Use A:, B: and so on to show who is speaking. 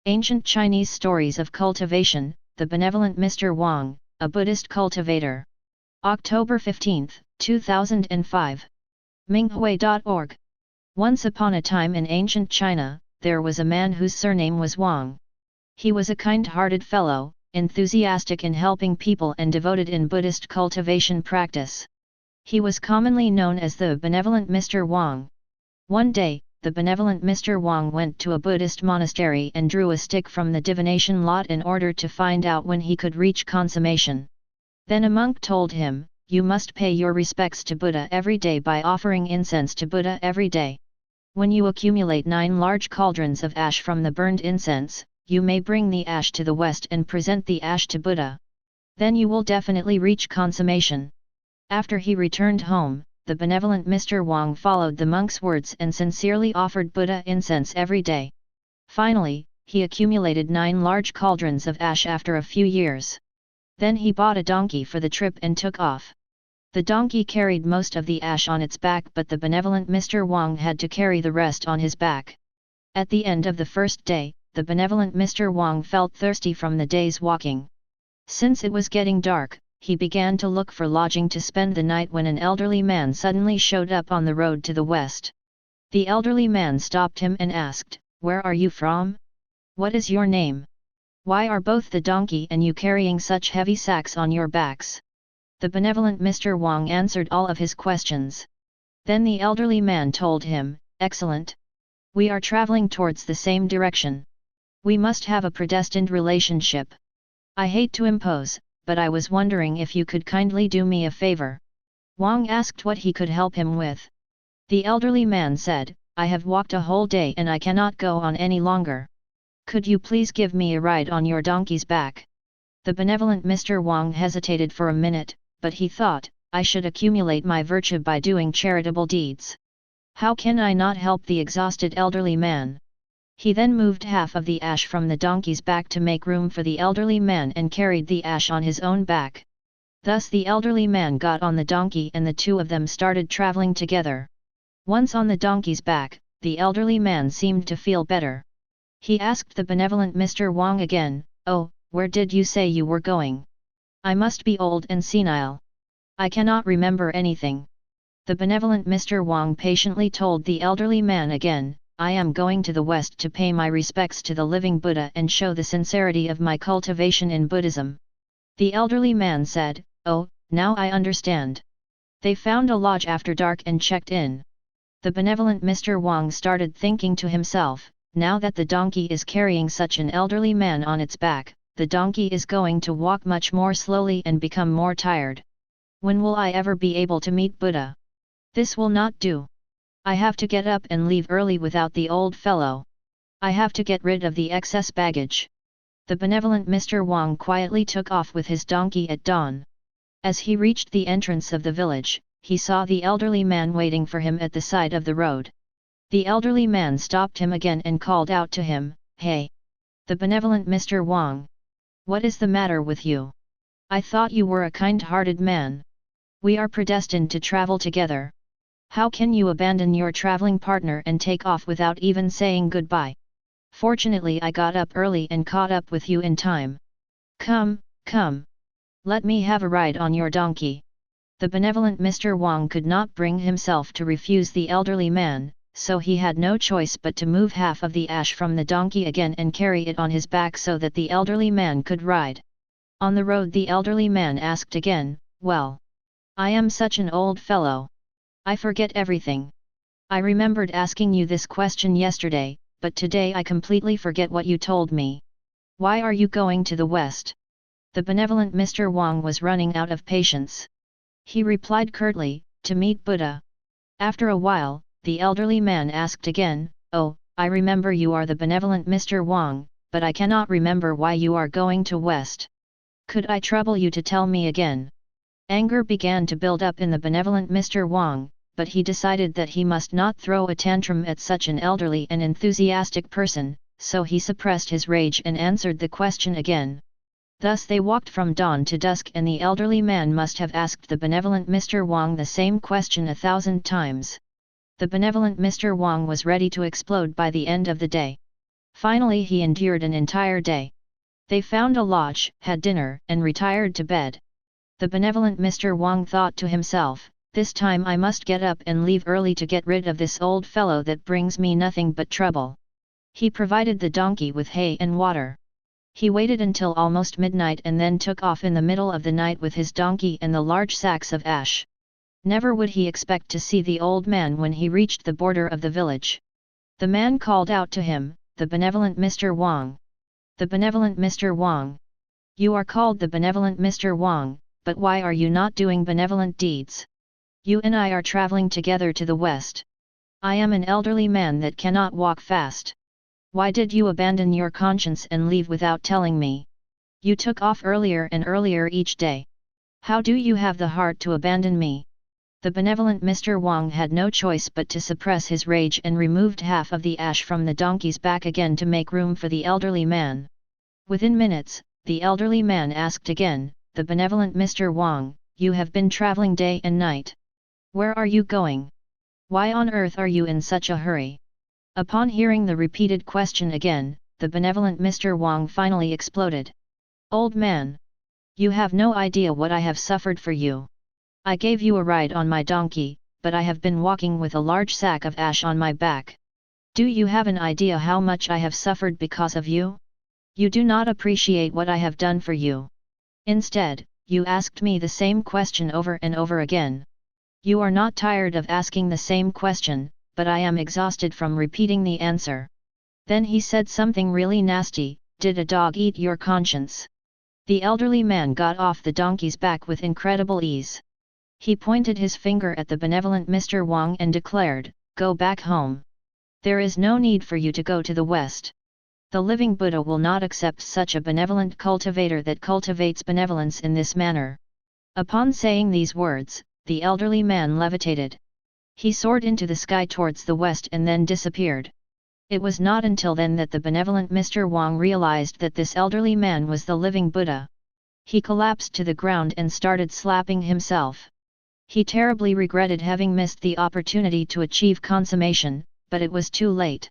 A: Ancient Chinese Stories of Cultivation, The Benevolent Mr. Wang, a Buddhist Cultivator. October 15, 2005. Minghui.org. Once upon a time in ancient China, there was a man whose surname was Wang. He was a kind-hearted fellow, enthusiastic in helping people and devoted in Buddhist cultivation practice. He was commonly known as the Benevolent Mr. Wang. One day, the Benevolent Mr. Wang went to a Buddhist monastery and drew a stick from the divination lot in order to find out when he could reach consummation. Then a monk told him, "You must pay your respects to Buddha every day by offering incense to Buddha every day. When you accumulate 9 large cauldrons of ash from the burned incense, you may bring the ash to the west and present the ash to Buddha. Then you will definitely reach consummation." After he returned home, the Benevolent Mr. Wang followed the monk's words and sincerely offered Buddha incense every day. Finally, he accumulated 9 large cauldrons of ash after a few years. Then he bought a donkey for the trip and took off. The donkey carried most of the ash on its back, but the Benevolent Mr. Wang had to carry the rest on his back. At the end of the first day, the Benevolent Mr. Wang felt thirsty from the day's walking. Since it was getting dark, he began to look for lodging to spend the night when an elderly man suddenly showed up on the road to the west. The elderly man stopped him and asked, "Where are you from? What is your name? Why are both the donkey and you carrying such heavy sacks on your backs?" The Benevolent Mr. Wang answered all of his questions. Then the elderly man told him, "Excellent. We are traveling towards the same direction. We must have a predestined relationship. I hate to impose, but I was wondering if you could kindly do me a favor." Wang asked what he could help him with. The elderly man said, "I have walked a whole day and I cannot go on any longer. Could you please give me a ride on your donkey's back?" The Benevolent Mr. Wang hesitated for a minute, but he thought, "I should accumulate my virtue by doing charitable deeds. How can I not help the exhausted elderly man?" He then moved half of the ash from the donkey's back to make room for the elderly man and carried the ash on his own back. Thus the elderly man got on the donkey and the two of them started traveling together. Once on the donkey's back, the elderly man seemed to feel better. He asked the Benevolent Mr. Wang again, "Oh, where did you say you were going? I must be old and senile. I cannot remember anything." The Benevolent Mr. Wang patiently told the elderly man again, "I am going to the West to pay my respects to the living Buddha and show the sincerity of my cultivation in Buddhism." The elderly man said, "Oh, now I understand." They found a lodge after dark and checked in. The Benevolent Mr. Wang started thinking to himself, "Now that the donkey is carrying such an elderly man on its back, the donkey is going to walk much more slowly and become more tired. When will I ever be able to meet Buddha? This will not do. I have to get up and leave early without the old fellow. I have to get rid of the excess baggage." The Benevolent Mr. Wang quietly took off with his donkey at dawn. As he reached the entrance of the village, he saw the elderly man waiting for him at the side of the road. The elderly man stopped him again and called out to him, "Hey! The Benevolent Mr. Wang! What is the matter with you? I thought you were a kind-hearted man. We are predestined to travel together. How can you abandon your traveling partner and take off without even saying goodbye? Fortunately I got up early and caught up with you in time. Come, come. Let me have a ride on your donkey." The Benevolent Mr. Wang could not bring himself to refuse the elderly man, so he had no choice but to move half of the ash from the donkey again and carry it on his back so that the elderly man could ride. On the road the elderly man asked again, "Well, I am such an old fellow. I forget everything. I remembered asking you this question yesterday, but today I completely forget what you told me. Why are you going to the West?" The Benevolent Mr. Wang was running out of patience. He replied curtly, "To meet Buddha." After a while, the elderly man asked again, "Oh, I remember you are the Benevolent Mr. Wang, but I cannot remember why you are going to West. Could I trouble you to tell me again?" Anger began to build up in the Benevolent Mr. Wang, but he decided that he must not throw a tantrum at such an elderly and enthusiastic person, so he suppressed his rage and answered the question again. Thus they walked from dawn to dusk and the elderly man must have asked the Benevolent Mr. Wang the same question 1,000 times. The Benevolent Mr. Wang was ready to explode by the end of the day. Finally he endured an entire day. They found a lodge, had dinner, and retired to bed. The benevolent Mr. Wang thought to himself, "This time I must get up and leave early to get rid of this old fellow that brings me nothing but trouble." He provided the donkey with hay and water. He waited until almost midnight and then took off in the middle of the night with his donkey and the large sacks of ash. Never would he expect to see the old man when he reached the border of the village. The man called out to him, "The benevolent Mr. Wang. The benevolent Mr. Wang. You are called the benevolent Mr. Wang, but why are you not doing benevolent deeds? You and I are traveling together to the west. I am an elderly man that cannot walk fast. Why did you abandon your conscience and leave without telling me? You took off earlier and earlier each day. How do you have the heart to abandon me?" The benevolent Mr. Wang had no choice but to suppress his rage and removed half of the ash from the donkey's back again to make room for the elderly man. Within minutes, the elderly man asked again, "The benevolent Mr. Wang, you have been traveling day and night. Where are you going? Why on earth are you in such a hurry?" Upon hearing the repeated question again, the benevolent Mr. Wang finally exploded. "Old man! You have no idea what I have suffered for you. I gave you a ride on my donkey, but I have been walking with a large sack of ash on my back. Do you have an idea how much I have suffered because of you? You do not appreciate what I have done for you. Instead, you asked me the same question over and over again. You are not tired of asking the same question, but I am exhausted from repeating the answer." Then he said something really nasty, "Did a dog eat your conscience?" The elderly man got off the donkey's back with incredible ease. He pointed his finger at the benevolent Mr. Wang and declared, "Go back home. There is no need for you to go to the west. The living Buddha will not accept such a benevolent cultivator that cultivates benevolence in this manner." Upon saying these words, the elderly man levitated. He soared into the sky towards the west and then disappeared. It was not until then that the benevolent Mr. Wang realized that this elderly man was the living Buddha. He collapsed to the ground and started slapping himself. He terribly regretted having missed the opportunity to achieve consummation, but it was too late.